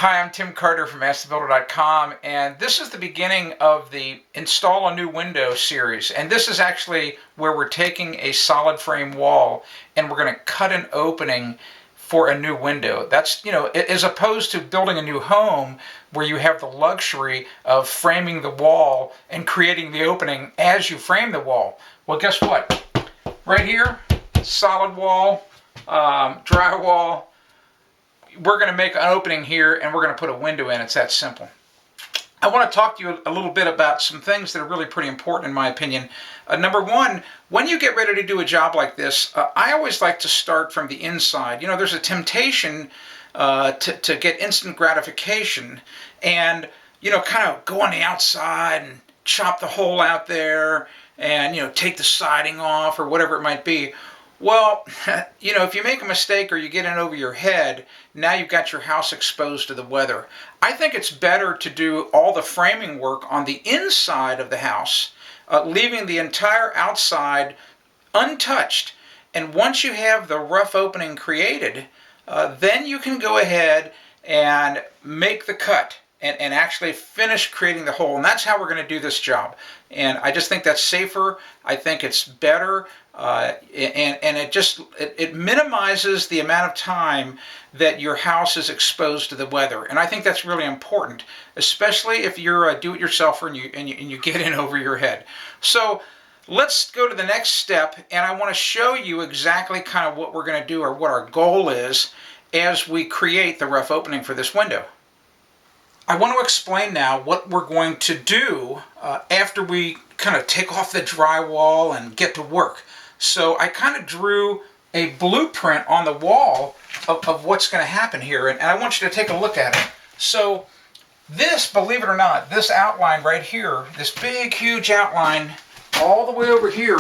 Hi, I'm Tim Carter from AskTheBuilder.com, and this is the beginning of the Install a New Window series. And this is actually where we're taking a solid frame wall and we're going to cut an opening for a new window. That's, as opposed to building a new home where you have the luxury of framing the wall and creating the opening as you frame the wall. Well, guess what? Right here, solid wall, drywall. We're going to make an opening here and we're going to put a window in. It's that simple. I want to talk to you a little bit about some things that are really pretty important in my opinion. Number one, when you get ready to do a job like this, I always like to start from the inside. There's a temptation to get instant gratification and, kind of go on the outside and chop the hole out there and, take the siding off or whatever it might be. Well, if you make a mistake or you get in over your head, now you've got your house exposed to the weather. I think it's better to do all the framing work on the inside of the house, leaving the entire outside untouched. And once you have the rough opening created, then you can go ahead and make the cut and actually finish creating the hole. And that's how we're going to do this job. And I just think that's safer. I think it's better. And it minimizes the amount of time that your house is exposed to the weather. And I think that's really important, especially if you're a do-it-yourselfer and you get in over your head. So let's go to the next step, and I want to show you exactly kind of what we're going to do or what our goal is as we create the rough opening for this window. I want to explain now what we're going to do after we kind of take off the drywall and get to work. So I kind of drew a blueprint on the wall of what's going to happen here, and I want you to take a look at it. So this, believe it or not, this outline right here, this big, huge outline all the way over here,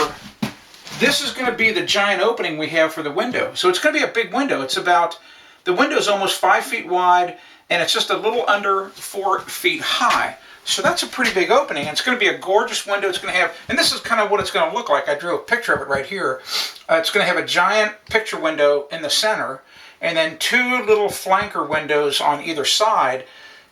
this is going to be the giant opening we have for the window. So it's going to be a big window. The window is almost 5 feet wide, and it's just a little under 4 feet high. So that's a pretty big opening. It's going to be a gorgeous window. It's going to have, and this is kind of what it's going to look like. I drew a picture of it right here. It's going to have a giant picture window in the center, and then two little flanker windows on either side,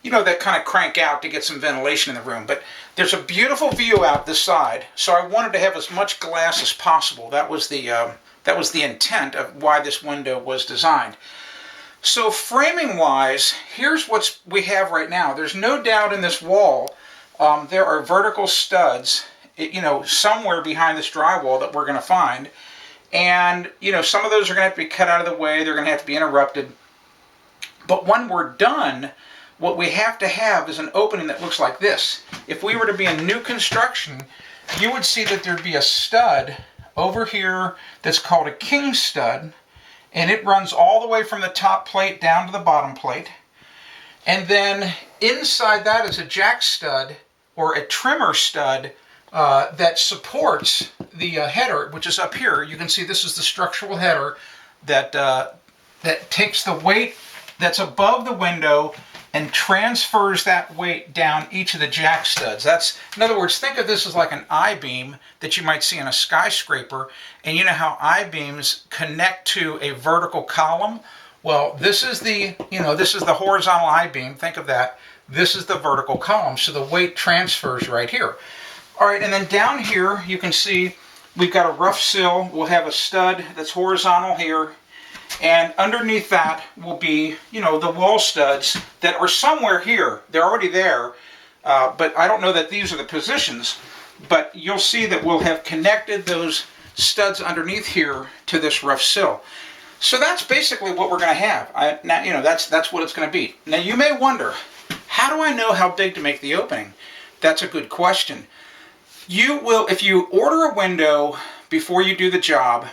that kind of crank out to get some ventilation in the room. But there's a beautiful view out this side, so I wanted to have as much glass as possible. That was the intent of why this window was designed. So framing wise, here's what we have right now. There's no doubt in this wall there are vertical studs, somewhere behind this drywall that we're going to find. And, some of those are going to have to be cut out of the way. They're going to have to be interrupted. But when we're done, what we have to have is an opening that looks like this. If we were to be in new construction, you would see that there'd be a stud over here that's called a king stud. And it runs all the way from the top plate down to the bottom plate. And then inside that is a jack stud or a trimmer stud that supports the header, which is up here. You can see this is the structural header that takes the weight that's above the window and transfers that weight down each of the jack studs. In other words, think of this as like an I-beam that you might see in a skyscraper. And you know how I-beams connect to a vertical column? Well, this is the horizontal I-beam. Think of that. This is the vertical column. So the weight transfers right here. All right, and then down here you can see we've got a rough sill. We'll have a stud that's horizontal here. And underneath that will be, the wall studs that are somewhere here. They're already there, but I don't know that these are the positions. But you'll see that we'll have connected those studs underneath here to this rough sill. So that's basically what we're going to have. That's what it's going to be. Now you may wonder, how do I know how big to make the opening? That's a good question. You will, if you order a window before you do the job,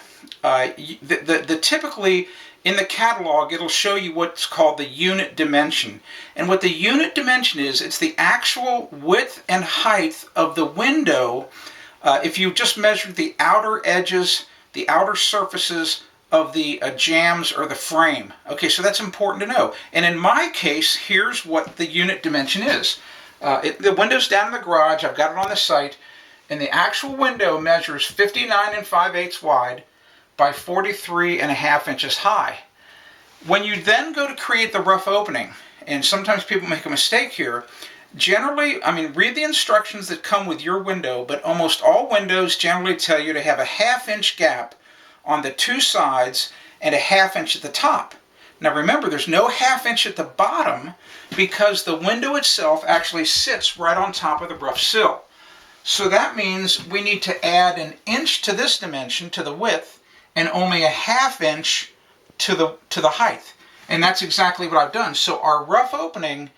typically in the catalog it'll show you what's called the unit dimension. And what the unit dimension is, it's the actual width and height of the window if you just measured the outer edges, the outer surfaces of the jambs or the frame. Okay, so that's important to know. And in my case, here's what the unit dimension is. The window's down in the garage. I've got it on the site. And the actual window measures 59 5/8 wide by 43 1/2 inches high. When you then go to create the rough opening, and sometimes people make a mistake here. Generally, I mean, read the instructions that come with your window, but almost all windows generally tell you to have a 1/2 inch gap on the two sides and a 1/2 inch at the top. Now remember, there's no 1/2 inch at the bottom because the window itself actually sits right on top of the roof sill. So that means we need to add 1 inch to this dimension, to the width, and only a 1/2 inch to the height. And that's exactly what I've done. So our rough opening,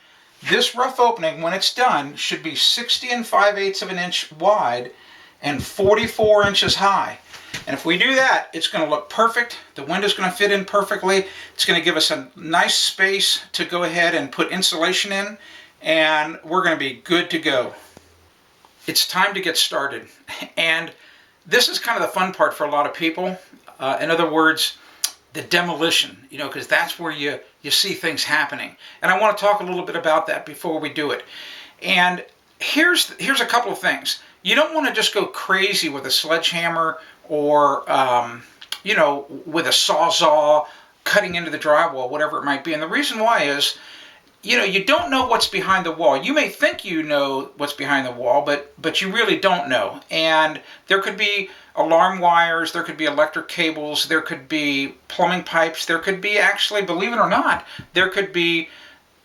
this rough opening, when it's done, should be 60 5/8 of an inch wide and 44 inches high. And if we do that, it's going to look perfect. The window's going to fit in perfectly. It's going to give us a nice space to go ahead and put insulation in, and we're going to be good to go. It's time to get started. And this is kind of the fun part for a lot of people. In other words, the demolition, you know, because that's where you see things happening. And I want to talk a little bit about that before we do it. And here's a couple of things. You don't want to just go crazy with a sledgehammer or, you know, with a sawzall cutting into the drywall, whatever it might be. And the reason why is, you know, you don't know what's behind the wall. You may think you know what's behind the wall, but you really don't know. And there could be alarm wires, there could be electric cables, there could be plumbing pipes, there could be, actually, believe it or not, there could be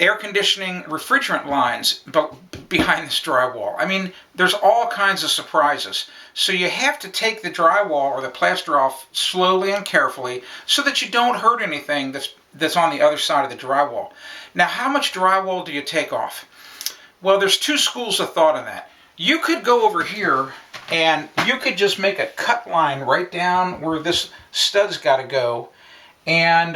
air conditioning refrigerant lines behind this drywall. I mean, there's all kinds of surprises. So you have to take the drywall or the plaster off slowly and carefully so that you don't hurt anything that's on the other side of the drywall. Now, how much drywall do you take off? Well, there's two schools of thought on that. You could go over here and you could just make a cut line right down where this stud's got to go, and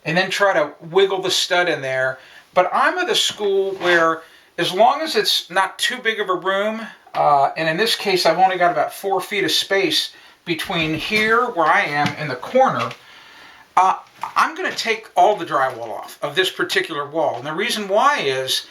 then try to wiggle the stud in there. But I'm of the school where, as long as it's not too big of a room, and in this case I've only got about 4 feet of space between here where I am and the corner, I'm going to take all the drywall off of this particular wall. And the reason why is,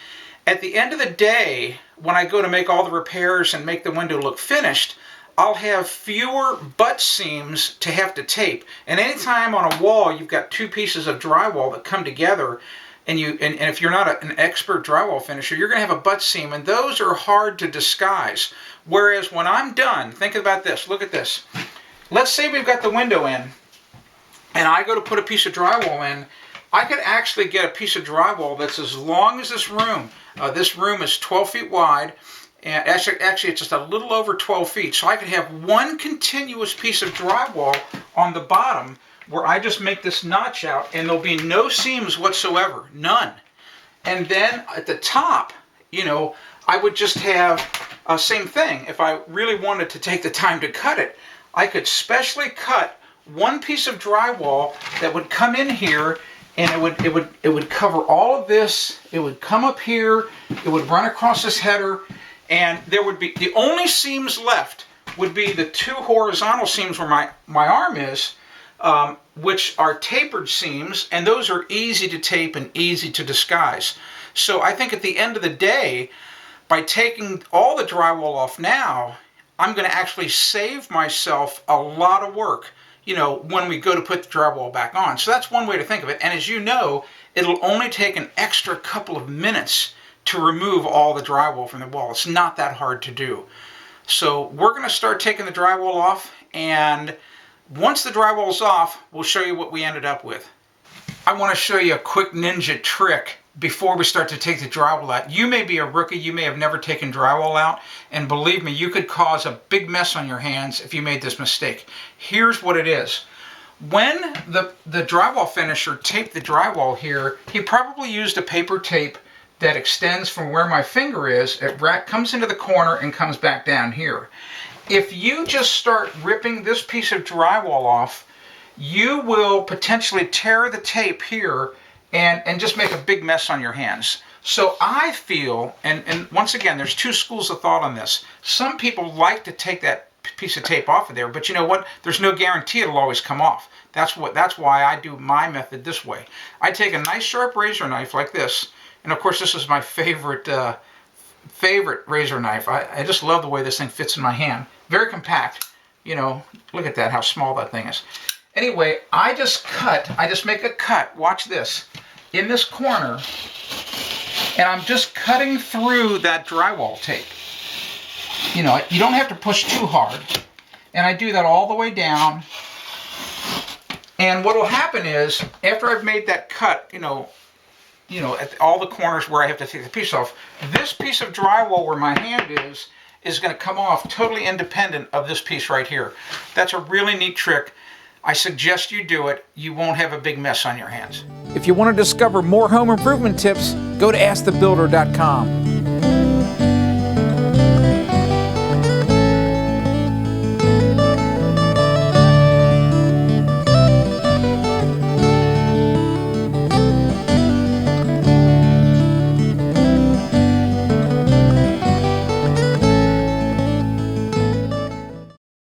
at the end of the day, when I go to make all the repairs and make the window look finished, I'll have fewer butt seams to have to tape. And anytime on a wall you've got two pieces of drywall that come together, and if you're not an expert drywall finisher, you're going to have a butt seam, and those are hard to disguise. Whereas when I'm done, think about this. Look at this. Let's say we've got the window in, and I go to put a piece of drywall in. I could actually get a piece of drywall that's as long as this room. This room is 12 feet wide. And actually it's just a little over 12 feet. So I could have one continuous piece of drywall on the bottom where I just make this notch out, and there'll be no seams whatsoever, none. And then at the top, you know, I would just have same thing. If I really wanted to take the time to cut it, I could specially cut one piece of drywall that would come in here, and it would cover all of this. It would come up here, it would run across this header, and there would be, the only seams left would be the two horizontal seams where my arm is, which are tapered seams, and those are easy to tape and easy to disguise. So I think at the end of the day, by taking all the drywall off now, I'm going to actually save myself a lot of work, you know, when we go to put the drywall back on. So that's one way to think of it. And as you know, it'll only take an extra couple of minutes to remove all the drywall from the wall. It's not that hard to do. So we're going to start taking the drywall off, and once the drywall's off, we'll show you what we ended up with. I want to show you a quick ninja trick before we start to take the drywall out. You may be a rookie, you may have never taken drywall out, and believe me, you could cause a big mess on your hands if you made this mistake. Here's what it is. When the drywall finisher taped the drywall here, he probably used a paper tape that extends from where my finger is, it comes into the corner and comes back down here. If you just start ripping this piece of drywall off, you will potentially tear the tape here and just make a big mess on your hands. So I feel, and once again, there's two schools of thought on this. Some people like to take that piece of tape off of there, but you know what? There's no guarantee it'll always come off. That's why I do my method this way. I take a nice sharp razor knife like this, and of course this is my favorite razor knife. I just love the way this thing fits in my hand. Very compact. You know, look at that, how small that thing is. Anyway, I just make a cut. Watch this. in this corner, and I'm just cutting through that drywall tape. You know, you don't have to push too hard. And I do that all the way down. And what will happen is, after I've made that cut, you know, at all the corners where I have to take the piece off, this piece of drywall where my hand is going to come off totally independent of this piece right here. That's a really neat trick. I suggest you do it. You won't have a big mess on your hands. If you want to discover more home improvement tips, go to AskTheBuilder.com.